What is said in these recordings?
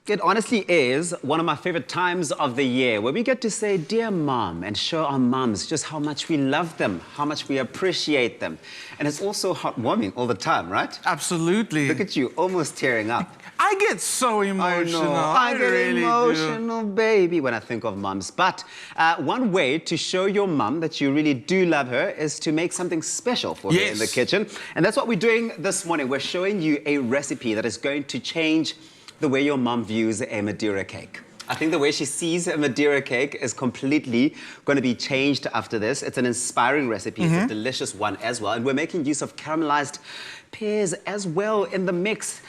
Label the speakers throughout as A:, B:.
A: It honestly is one of my favorite times of the year where we get to say, dear mom, and show our mums just how much we love them, how much we appreciate them. And it's also heartwarming all the time, right?
B: Absolutely.
A: Look at you, almost tearing up.
B: I get so emotional.
A: I get
B: really
A: emotional, baby, when I think of mums. But one way to show your mum that you really do love her is to make something special for her in the kitchen. And that's what we're doing this morning. We're showing you a recipe that is going to change the way your mum views a Madeira cake. I think the way she sees a Madeira cake is completely going to be changed after this. It's an inspiring recipe. It's a delicious one as well. And we're making use of caramelized pears as well in the mix.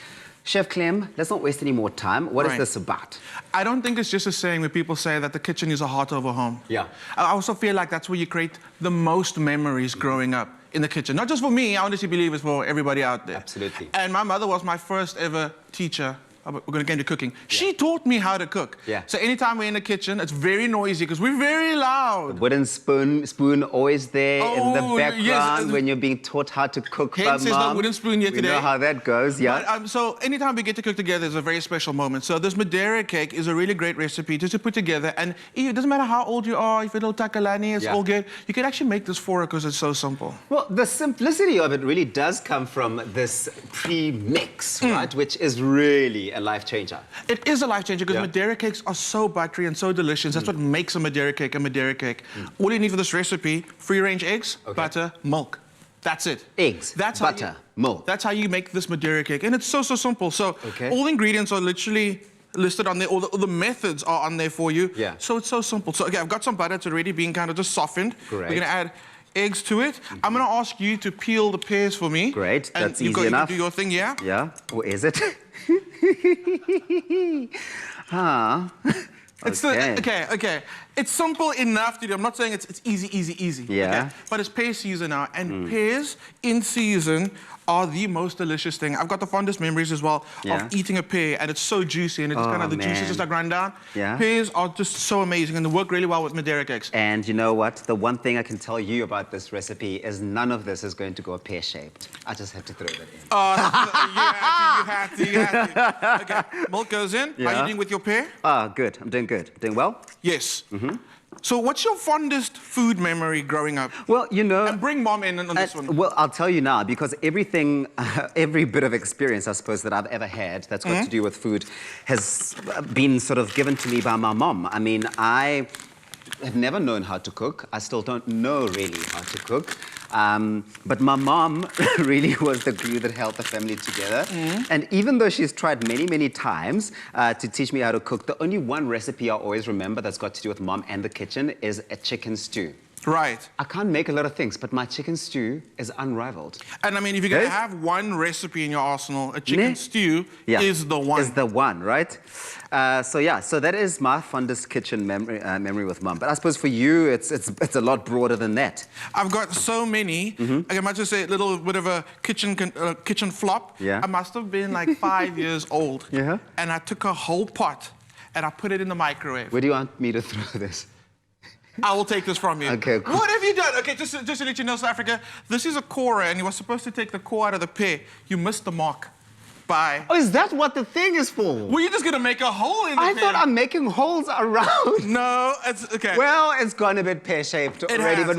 A: Chef Clem, let's not waste any more time. What is this about?
B: I don't think it's just a saying when people say that the kitchen is the heart of a home.
A: Yeah.
B: I also feel like that's where you create the most memories growing up in the kitchen. Not just for me, I honestly believe it's for everybody out there.
A: Absolutely.
B: And my mother was my first ever teacher. We're going to get into cooking. She taught me how to cook. So anytime we're in the kitchen, it's very noisy because we're very loud.
A: The wooden spoon always there in the background when you're being taught how to cook by mom.
B: Hence, there's no wooden spoon here today.
A: You know how that goes, yeah.
B: But, so anytime we get to cook together is a very special moment. So this Madeira cake is a really great recipe just to put together. And it doesn't matter how old you are, if you're a little takalani, it's all good. You can actually make this for her because it's so simple.
A: Well, the simplicity of it really does come from this pre-mix, right? Which is really a life changer.
B: It is a life changer because Madeira cakes are so buttery and so delicious. That's what makes a Madeira cake a Madeira cake. All you need for this recipe, free-range eggs, butter, milk. That's it.
A: Eggs, butter, milk.
B: That's how you make this Madeira cake. And it's so simple. So all the ingredients are literally listed on there. All the methods are on there for you. So it's so simple. So I've got some butter. It's already being kind of just softened. We're going to add eggs to it. I'm going to ask you to peel the pears for me.
A: Great,
B: and
A: that's easy enough.
B: You can do your thing, yeah?
A: Yeah, or is it?
B: It's okay. It's simple enough to do. I'm not saying it's easy.
A: Yeah.
B: But it's pear season now, and pears in season are the most delicious thing. I've got the fondest memories as well of eating a pear, and it's so juicy, and it's kind of the juices just like run down. Pears are just so amazing, and they work really well with Madeira cakes.
A: And you know what? The one thing I can tell you about this recipe is none of this is going to go pear-shaped. I just had to throw that in.
B: You had to. Okay, milk goes in. How are you doing with your pear?
A: Good. I'm doing good. Doing well?
B: Yes. So what's your fondest food memory growing up?
A: Well, you know...
B: And bring mom in on this one.
A: Well, I'll tell you now, because everything, every bit of experience, I suppose, that I've ever had that's got to do with food has been sort of given to me by my mom. I mean, I have never known how to cook. I still don't know really how to cook. But my mom really was the glue that held the family together. And even though she's tried many times to teach me how to cook, the only one recipe I always remember that's got to do with mom and the kitchen is a chicken stew.
B: Right.
A: I can't make a lot of things, but my chicken stew is unrivaled.
B: And I mean, if you're going to have one recipe in your arsenal, a chicken stew is the one.
A: Is the one, right? So that is my fondest kitchen memory with mum. But I suppose for you, it's a lot broader than that.
B: I've got so many. I might just say a little bit of a kitchen flop. I must have been like 5 years old. And I took a whole pot and I put it in the microwave.
A: Where do you want me to throw this?
B: I will take this from you.
A: Okay, cool.
B: What have you done? Okay, just to let you know, South Africa, this is a core, and you were supposed to take the core out of the pear. You missed the mark. Bye.
A: Oh, is that what the thing is for?
B: Well, you're just going to make a hole in the pear.
A: I thought I'm making holes around.
B: No, it's okay.
A: Well, it's gone a bit pear-shaped already, but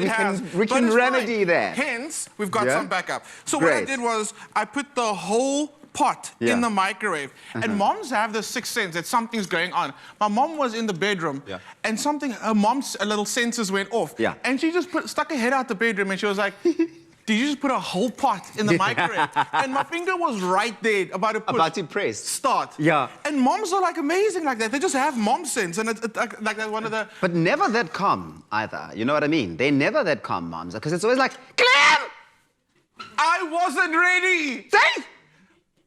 A: we can remedy that.
B: Hence, we've got some backup. So what I did was I put the whole pot in the microwave. And moms have this sixth sense that something's going on. My mom was in the bedroom and her mom's little senses went off. And she just stuck her head out the bedroom and she was like, did you just put a whole pot in the microwave? And my finger was right there about to push.
A: About to press.
B: Start. And moms are like amazing like that. They just have mom sense. And it's like that's one of the...
A: But never that calm either. You know what I mean? They're never that calm, moms. Because it's always like, Clem!
B: I wasn't ready!
A: Say!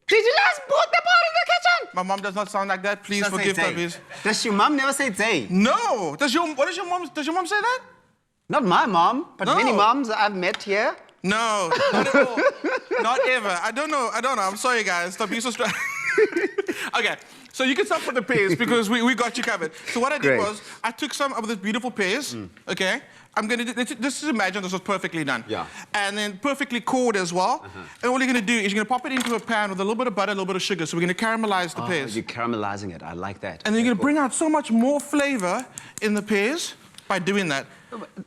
A: Did you just put the pot in the kitchen?
B: My mom does not sound like that. Please forgive her, please.
A: Does your mom never say Zay?
B: No. Does your mom say that?
A: Not my mom, but many moms I've met here.
B: No, not at all. Not ever. I don't know. I'm sorry, guys. Stop being so strong. Okay, so you can stop with the pears because we got you covered. So what I did was I took some of these beautiful pears, okay, I'm going to just imagine this was perfectly done.
A: Yeah.
B: And then perfectly cored as well. And all you're going to do is you're going to pop it into a pan with a little bit of butter, a little bit of sugar. So we're going to caramelize the pears.
A: You're caramelizing it. I like that.
B: And then you're going to bring out so much more flavor in the pears by doing that.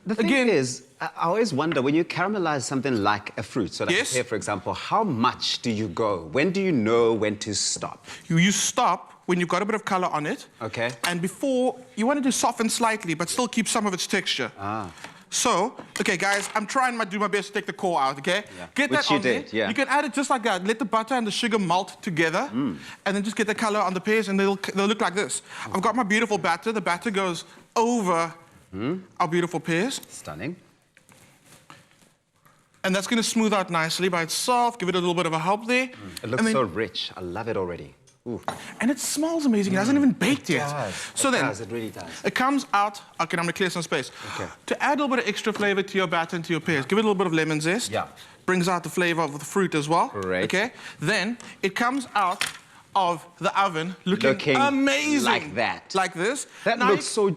A: The thing is, I always wonder, when you caramelize something like a fruit, so like a pear, for example, how much do you go? When do you know when to stop?
B: You stop when you've got a bit of color on it.
A: Okay.
B: And before, you want it to soften slightly, but still keep some of its texture. So, okay, guys, I'm trying to do my best to take the core out, okay?
A: Yeah.
B: Get
A: Which
B: that
A: you
B: on
A: did,
B: there. You can add it just like that. Let the butter and the sugar melt together, and then just get the color on the pears, and they'll look like this. I've got my beautiful batter. The batter goes over our beautiful pears.
A: Stunning.
B: And that's going to smooth out nicely by itself. Give it a little bit of a help there.
A: It looks so rich. I love it already. Ooh.
B: And it smells amazing. It hasn't even baked yet.
A: It really does.
B: It comes out. Okay, I'm going to clear some space.
A: Okay.
B: To add a little bit of extra flavor to your batter and to your pears, give it a little bit of lemon zest.
A: Yeah.
B: Brings out the flavor of the fruit as well.
A: Great.
B: Okay. Then it comes out of the oven looking amazing.
A: Like that.
B: Like this.
A: That looks so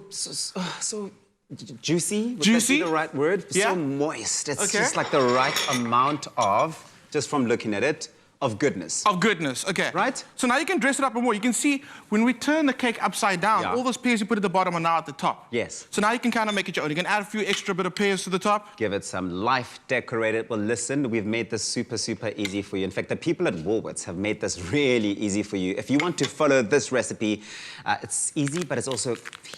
A: juicy. Would
B: juicy?
A: that be the right word?
B: Yeah.
A: So moist. It's just like the right amount of, just from looking at it, of goodness.
B: Of goodness, okay.
A: Right?
B: So now you can dress it up more. You can see when we turn the cake upside down, all those pears you put at the bottom are now at the top.
A: Yes.
B: So now you can kind of make it your own. You can add a few extra bit of pears to the top.
A: Give it some life, decorate it. Well, listen, we've made this super, super easy for you. In fact, the people at Woolworths have made this really easy for you. If you want to follow this recipe, it's easy, but it's also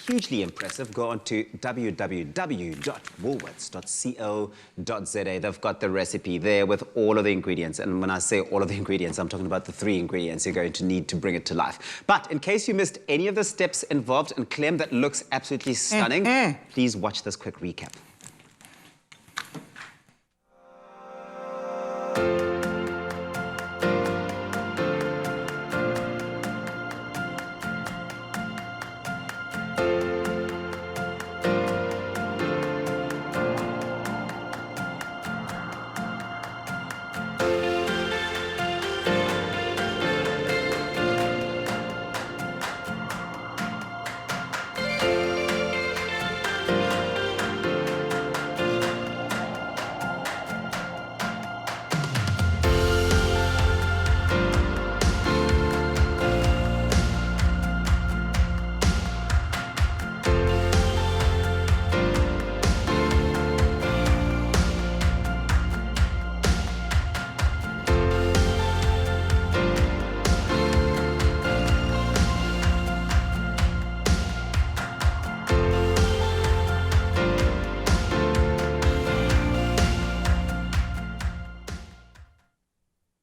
A: hugely impressive. Go on to www.woolworths.co.za. They've got the recipe there with all of the ingredients. And when I say all of the ingredients, I'm talking about the 3 ingredients you're going to need to bring it to life. But in case you missed any of the steps involved, and Clem, that looks absolutely stunning, please watch this quick recap.